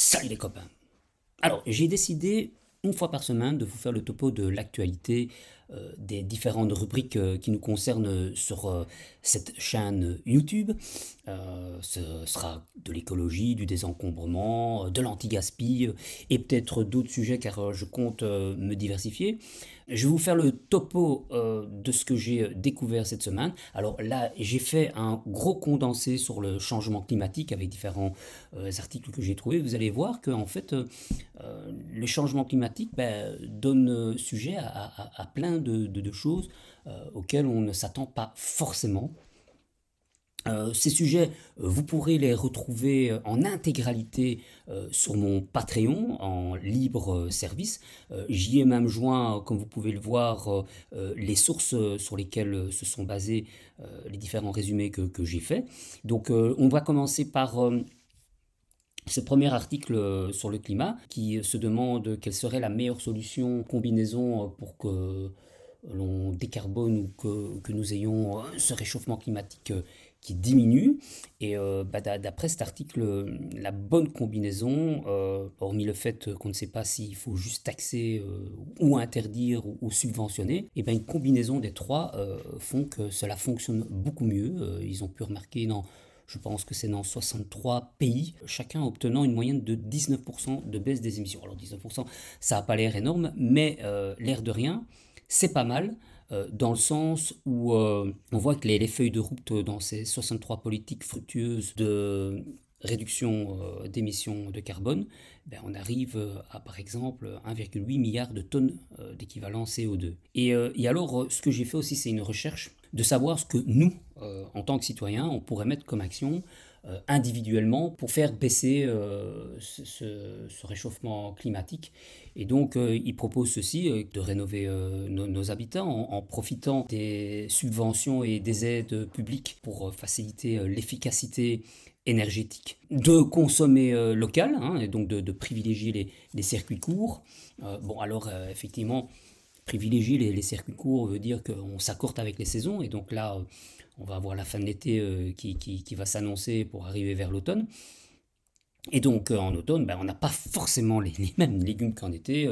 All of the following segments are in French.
Salut les copains. Alors, j'ai décidé une fois par semaine de vous faire le topo de l'actualité des différentes rubriques qui nous concernent sur cette chaîne YouTube. Ce sera de l'écologie, du désencombrement, de l'anti-gaspi et peut-être d'autres sujets car je compte me diversifier. Je vais vous faire le topo de ce que j'ai découvert cette semaine. Alors là, j'ai fait un gros condensé sur le changement climatique avec différents articles que j'ai trouvés. Vous allez voir que en fait, le changement climatique donne sujet à plein de choses auxquelles on ne s'attend pas forcément. Ces sujets, vous pourrez les retrouver en intégralité sur mon Patreon en libre service. J'y ai même joint, comme vous pouvez le voir, les sources sur lesquelles se sont basés les différents résumés que j'ai faits. Donc on va commencer par ce premier article sur le climat qui se demande quelle serait la meilleure solution, combinaison pour que l'on décarbone ou que nous ayons ce réchauffement climatique qui diminue. Et d'après cet article, la bonne combinaison, hormis le fait qu'on ne sait pas s'il faut juste taxer ou interdire ou subventionner, et bien une combinaison des trois font que cela fonctionne beaucoup mieux. Ils ont pu remarquer dans je pense que c'est dans 63 pays, chacun obtenant une moyenne de 19% de baisse des émissions. Alors 19%, ça n'a pas l'air énorme, mais l'air de rien, c'est pas mal, dans le sens où on voit que les feuilles de route dans ces 63 politiques fructueuses de réduction d'émissions de carbone, on arrive à par exemple 1,8 milliard de tonnes d'équivalent CO2. Et alors, ce que j'ai fait aussi, c'est une recherche de savoir ce que nous, en tant que citoyens, on pourrait mettre comme action individuellement pour faire baisser ce réchauffement climatique. Et donc, il propose ceci, de rénover nos habitats en profitant des subventions et des aides publiques pour faciliter l'efficacité énergétique, de consommer local, hein, et donc de privilégier les circuits courts. Bon, alors, effectivement, privilégier les circuits courts veut dire qu'on s'accorde avec les saisons, et donc là, on va avoir la fin de l'été qui va s'annoncer pour arriver vers l'automne. Et donc en automne, on n'a pas forcément les mêmes légumes qu'en été.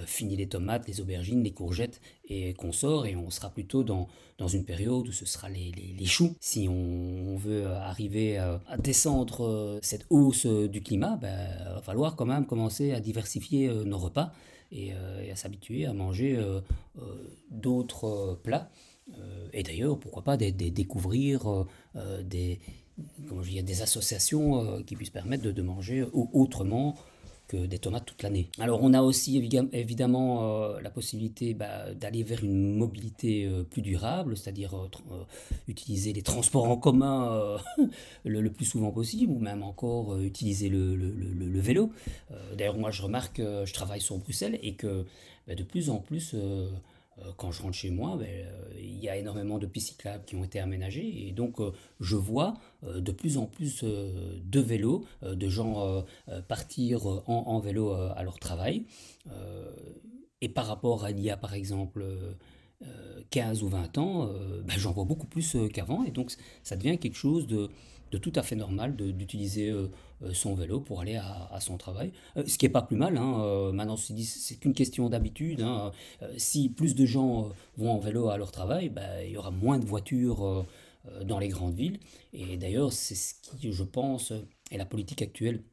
Fini les tomates, les aubergines, les courgettes et consorts, et on sera plutôt dans une période où ce sera les choux. Si on veut arriver à descendre cette hausse du climat, il va falloir quand même commencer à diversifier nos repas et à s'habituer à manger d'autres plats. Et d'ailleurs, pourquoi pas découvrir comment je dis, des associations qui puissent permettre de manger autrement que des tomates toute l'année. Alors on a aussi évidemment la possibilité d'aller vers une mobilité plus durable, c'est-à-dire utiliser les transports en commun le plus souvent possible, ou même encore utiliser le vélo. D'ailleurs moi je remarque, je travaille sur Bruxelles et que de plus en plus quand je rentre chez moi, il y a énormément de pistes cyclables qui ont été aménagées et donc je vois de plus en plus de vélos, de gens partir en vélo à leur travail. Euh, et par rapport à il y a par exemple 15 ou 20 ans, j'en vois beaucoup plus qu'avant et donc ça devient quelque chose de tout à fait normal d'utiliser son vélo pour aller à son travail. Ce qui est pas plus mal, hein, maintenant c'est qu'une question d'habitude, hein. Si plus de gens vont en vélo à leur travail, il y aura moins de voitures dans les grandes villes. Et d'ailleurs, c'est ce qui, je pense, est la politique actuelle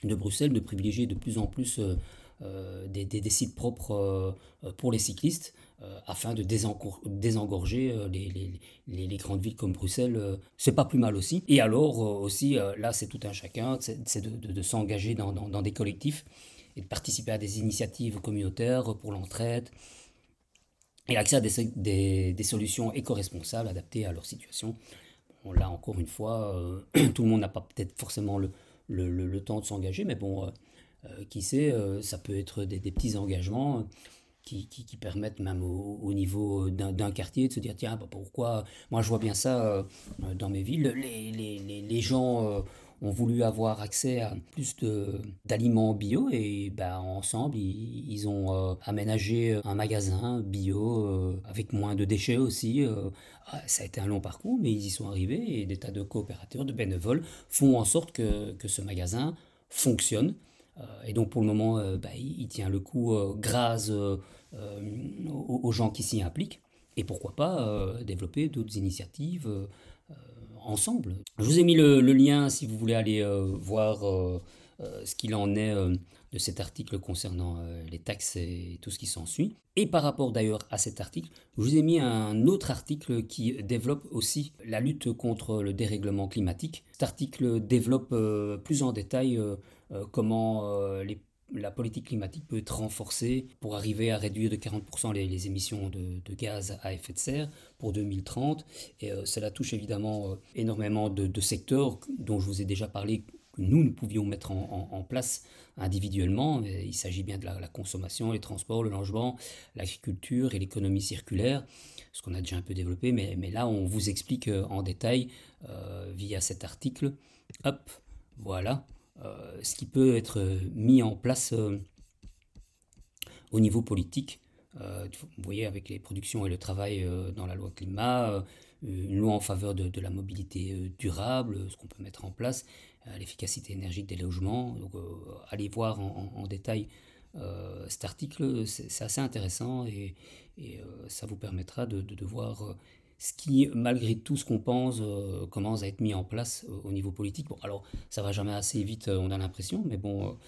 de Bruxelles, de privilégier de plus en plus des sites propres pour les cyclistes, afin de désengorger les grandes villes comme Bruxelles. C'est pas plus mal aussi. Et alors aussi, là c'est tout un chacun, c'est de s'engager dans des collectifs et de participer à des initiatives communautaires pour l'entraide et l'accès à des solutions éco-responsables adaptées à leur situation. Bon, là encore une fois, tout le monde n'a pas peut-être forcément le temps de s'engager, mais bon, qui sait, ça peut être des petits engagements qui permettent même au niveau d'un quartier de se dire tiens, pourquoi, moi je vois bien ça dans mes villes, les gens ont voulu avoir accès à plus d'aliments bio et ensemble ils ont aménagé un magasin bio avec moins de déchets aussi. Ça a été un long parcours mais ils y sont arrivés et des tas de coopérateurs, de bénévoles font en sorte que ce magasin fonctionne. Et donc pour le moment, il tient le coup grâce aux gens qui s'y impliquent. Et pourquoi pas développer d'autres initiatives ensemble. Je vous ai mis le lien si vous voulez aller voir ce qu'il en est de cet article concernant les taxes et tout ce qui s'ensuit. Et par rapport d'ailleurs à cet article, je vous ai mis un autre article qui développe aussi la lutte contre le dérèglement climatique. Cet article développe plus en détail comment la politique climatique peut être renforcée pour arriver à réduire de 40% les émissions de gaz à effet de serre pour 2030. Et cela touche évidemment énormément de secteurs dont je vous ai déjà parlé, que nous pouvions mettre en place individuellement. Il s'agit bien de la consommation, les transports, le logement, l'agriculture et l'économie circulaire, ce qu'on a déjà un peu développé, mais là on vous explique en détail via cet article. Hop, voilà. Ce qui peut être mis en place au niveau politique. Vous voyez, avec les productions et le travail dans la loi climat, une loi en faveur de la mobilité durable, ce qu'on peut mettre en place, l'efficacité énergique des logements. Donc, allez voir en détail cet article, c'est assez intéressant et ça vous permettra de voir ce qui, malgré tout ce qu'on pense, commence à être mis en place au niveau politique. Bon, alors, ça va jamais assez vite, on a l'impression, mais bon,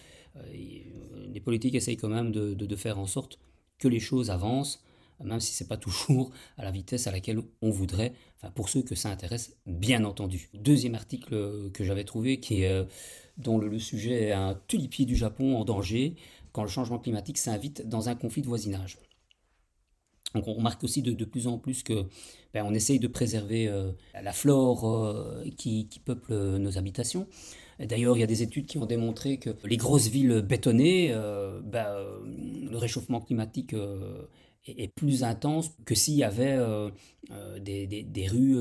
les politiques essayent quand même de faire en sorte que les choses avancent, même si ce n'est pas toujours à la vitesse à laquelle on voudrait, enfin, pour ceux que ça intéresse, bien entendu. Deuxième article que j'avais trouvé, dont le sujet est un tulipier du Japon en danger quand le changement climatique s'invite dans un conflit de voisinage. Donc on remarque aussi de plus en plus que on essaye de préserver la flore qui peuple nos habitations. D'ailleurs, il y a des études qui ont démontré que les grosses villes bétonnées, le réchauffement climatique est plus intense que s'il y avait des rues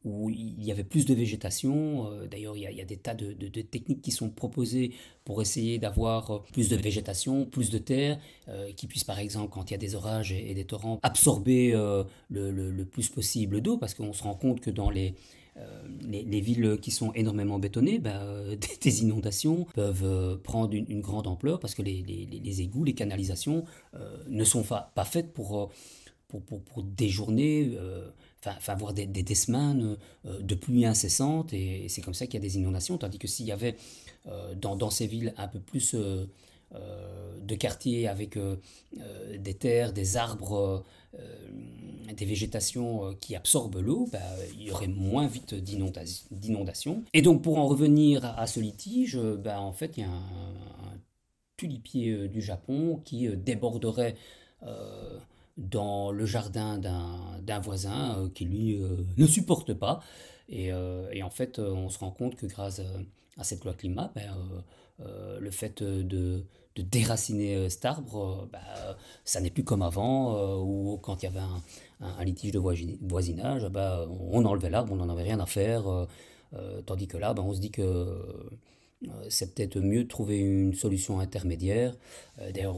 où il y avait plus de végétation. D'ailleurs, il y a des tas de techniques qui sont proposées pour essayer d'avoir plus de végétation, plus de terre, qui puisse par exemple, quand il y a des orages et des torrents, absorber le plus possible d'eau, parce qu'on se rend compte que dans les villes qui sont énormément bétonnées, des inondations peuvent prendre une grande ampleur parce que les égouts, les canalisations ne sont pas faites pour des journées, voire des semaines de pluie incessante, et c'est comme ça qu'il y a des inondations. Tandis que s'il y avait dans ces villes un peu plus de quartiers avec des terres, des arbres, des végétations qui absorbent l'eau, il y aurait moins vite d'inondations. Et donc pour en revenir à ce litige, en fait il y a un tulipier du Japon qui déborderait dans le jardin d'un voisin qui lui ne supporte pas. Et en fait, on se rend compte que grâce à cette loi climat, le fait de déraciner cet arbre, ça n'est plus comme avant, où quand il y avait un litige de voisinage, on enlevait l'arbre, on n'en avait rien à faire, tandis que là, on se dit que c'est peut-être mieux de trouver une solution intermédiaire. D'ailleurs,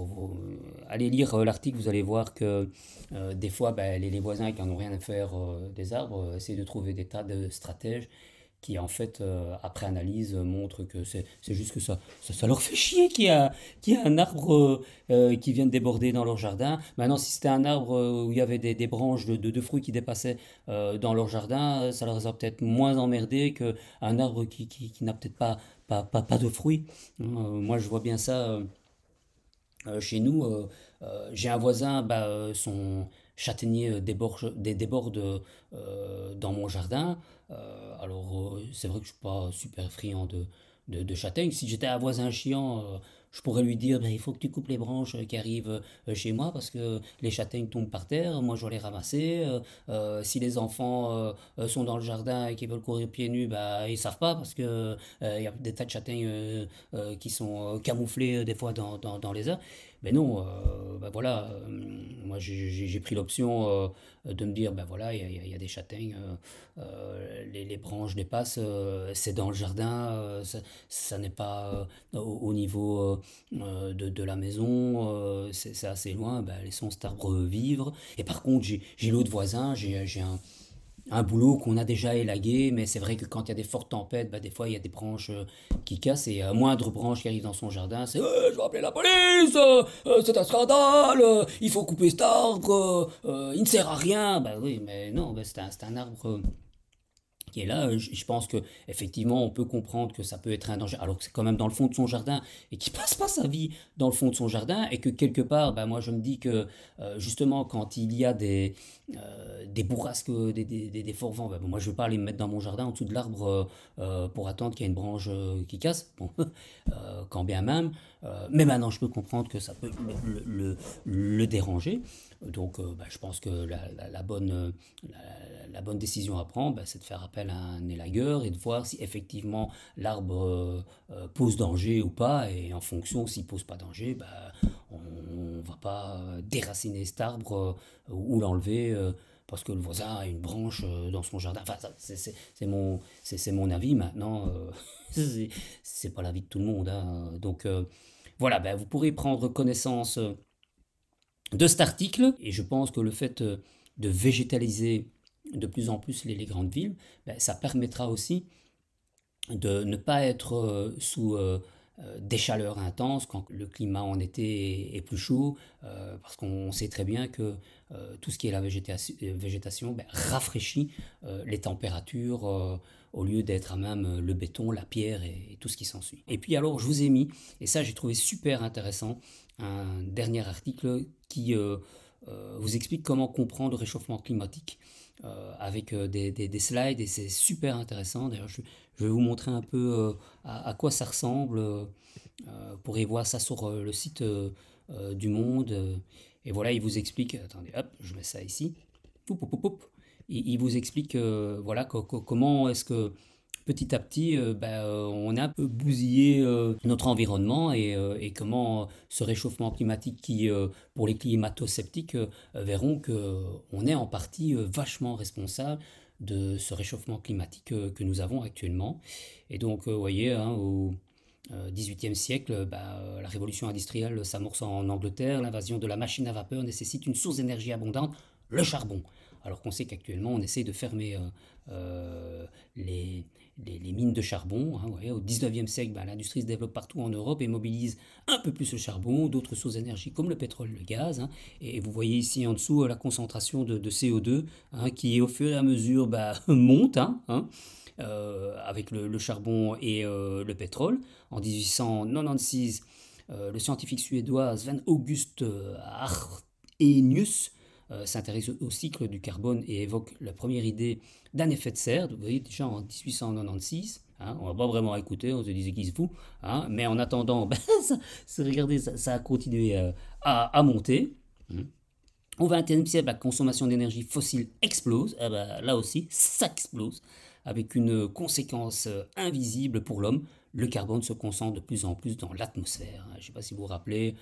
allez lire l'article, vous allez voir que des fois, les voisins qui n'en ont rien à faire des arbres essayent de trouver des tas de stratèges qui, en fait, après analyse, montrent que c'est juste que ça leur fait chier qu'il y a un arbre qui vient de déborder dans leur jardin. Maintenant, si c'était un arbre où il y avait des branches de fruits qui dépassaient dans leur jardin, ça leur a peut-être moins emmerdé qu'un arbre qui n'a peut-être pas de fruits. Moi, je vois bien ça chez nous. J'ai un voisin, son châtaignier déborde dans mon jardin. Alors, c'est vrai que je suis pas super friand de châtaignes. Si j'étais un voisin chiant, je pourrais lui dire, il faut que tu coupes les branches qui arrivent chez moi parce que les châtaignes tombent par terre, moi je dois les ramasser. Si les enfants sont dans le jardin et qu'ils veulent courir pieds nus, ils savent pas parce que il y a des tas de châtaignes qui sont camouflées des fois dans les herbes. Mais non, voilà, moi j'ai pris l'option de me dire, voilà, il y a des châtaignes, les branches dépassent, c'est dans le jardin, ça n'est pas au niveau de la maison, c'est assez loin, laissons cet arbre vivre. Et par contre, j'ai l'autre voisin, j'ai un boulot qu'on a déjà élagué, mais c'est vrai que quand il y a des fortes tempêtes, bah, des fois il y a des branches qui cassent et moindre branche qui arrive dans son jardin, c'est je vais appeler la police, c'est un scandale, il faut couper cet arbre, il ne sert à rien. Bah oui, mais non, bah, c'est un arbre qui est là. Je pense que effectivement on peut comprendre que ça peut être un danger, alors que c'est quand même dans le fond de son jardin et qu'il passe pas sa vie dans le fond de son jardin et que quelque part, bah, moi je me dis que justement quand il y a des bourrasques, des forts vents, bah, bon, moi je veux pas aller me mettre dans mon jardin en dessous de l'arbre pour attendre qu'il y ait une branche qui casse. Bon, quand bien même. Mais maintenant je peux comprendre que ça peut le déranger. Donc bah, je pense que la bonne décision à prendre, bah, c'est de faire appel à un élagueur et de voir si effectivement l'arbre pose danger ou pas. Et en fonction, s'il pose pas danger, bah, on ne va pas déraciner cet arbre ou l'enlever. Parce que le voisin a une branche dans son jardin. Enfin, c'est mon avis maintenant. C'est pas l'avis de tout le monde. Hein. Donc voilà, ben, vous pourrez prendre connaissance de cet article. Et je pense que le fait de végétaliser de plus en plus les grandes villes, ben, ça permettra aussi de ne pas être sous des chaleurs intenses quand le climat en été est plus chaud, parce qu'on sait très bien que tout ce qui est la végétation ben, rafraîchit les températures au lieu d'être à même le béton, la pierre et tout ce qui s'ensuit. Et puis alors je vous ai mis, et ça j'ai trouvé super intéressant, un dernier article qui vous explique comment comprendre le réchauffement climatique avec des slides et c'est super intéressant. D'ailleurs, je vais vous montrer un peu à quoi ça ressemble. Vous pourrez voir ça sur le site du Monde. Et voilà, il vous explique. Attendez, hop, je mets ça ici. Poup, poup, poup, poup. Il vous explique voilà, comment est-ce que petit à petit, on a un peu bousillé notre environnement et comment ce réchauffement climatique qui, pour les climato-sceptiques, verront qu'on est en partie vachement responsable de ce réchauffement climatique que nous avons actuellement. Et donc, vous voyez, hein, au XVIIIe siècle, la révolution industrielle s'amorce en Angleterre, l'invasion de la machine à vapeur nécessite une source d'énergie abondante, le charbon. Alors qu'on sait qu'actuellement on essaie de fermer les mines de charbon. Hein, ouais. Au 19e siècle, l'industrie se développe partout en Europe et mobilise un peu plus le charbon, d'autres sources d'énergie comme le pétrole, le gaz. Hein, et vous voyez ici en dessous la concentration de CO2 hein, qui au fur et à mesure monte avec le charbon et le pétrole. En 1896, le scientifique suédois Sven August Arrhenius s'intéresse au cycle du carbone et évoque la première idée d'un effet de serre, vous voyez déjà en 1896. Hein, on va pas vraiment écouter, on se disait qu'il se fout. Hein, mais en attendant, regardez, ça a continué à monter. Au XXe siècle, la consommation d'énergie fossile explose. Là aussi, ça explose. Avec une conséquence invisible pour l'homme, le carbone se concentre de plus en plus dans l'atmosphère. Je ne sais pas si vous vous rappelez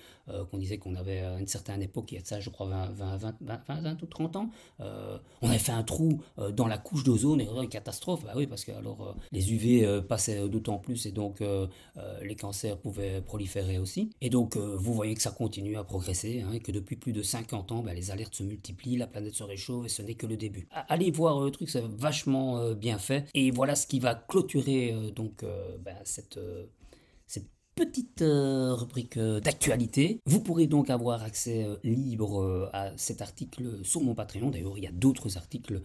qu'on disait qu'on avait à une certaine époque, il y a de ça je crois 20 ou 30 ans, on avait fait un trou dans la couche d'ozone et une catastrophe. Bah oui, parce que alors, les UV passaient d'autant plus et donc les cancers pouvaient proliférer aussi. Et donc vous voyez que ça continue à progresser et que depuis plus de 50 ans, les alertes se multiplient, la planète se réchauffe et ce n'est que le début. Allez voir le truc, c'est vachement bien fait. Et voilà ce qui va clôturer cette petite rubrique d'actualité. Vous pourrez donc avoir accès libre à cet article sur mon Patreon. D'ailleurs, il y a d'autres articles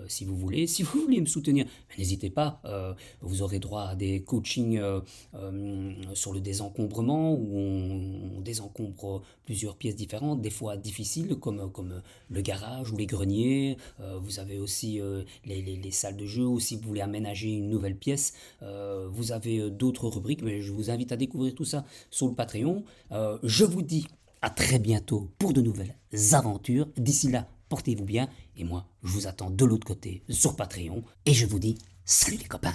si vous voulez. Si vous voulez me soutenir, n'hésitez pas. Vous aurez droit à des coachings sur le désencombrement où on désencombre plusieurs pièces différentes, des fois difficiles comme le garage ou les greniers. Vous avez aussi les salles de jeu ou si vous voulez aménager une nouvelle pièce. Vous avez d'autres rubriques, mais je vous invite à découvrir tout ça sur le Patreon. Je vous dis à très bientôt pour de nouvelles aventures. D'ici là, portez-vous bien et moi, je vous attends de l'autre côté sur Patreon et je vous dis salut les copains.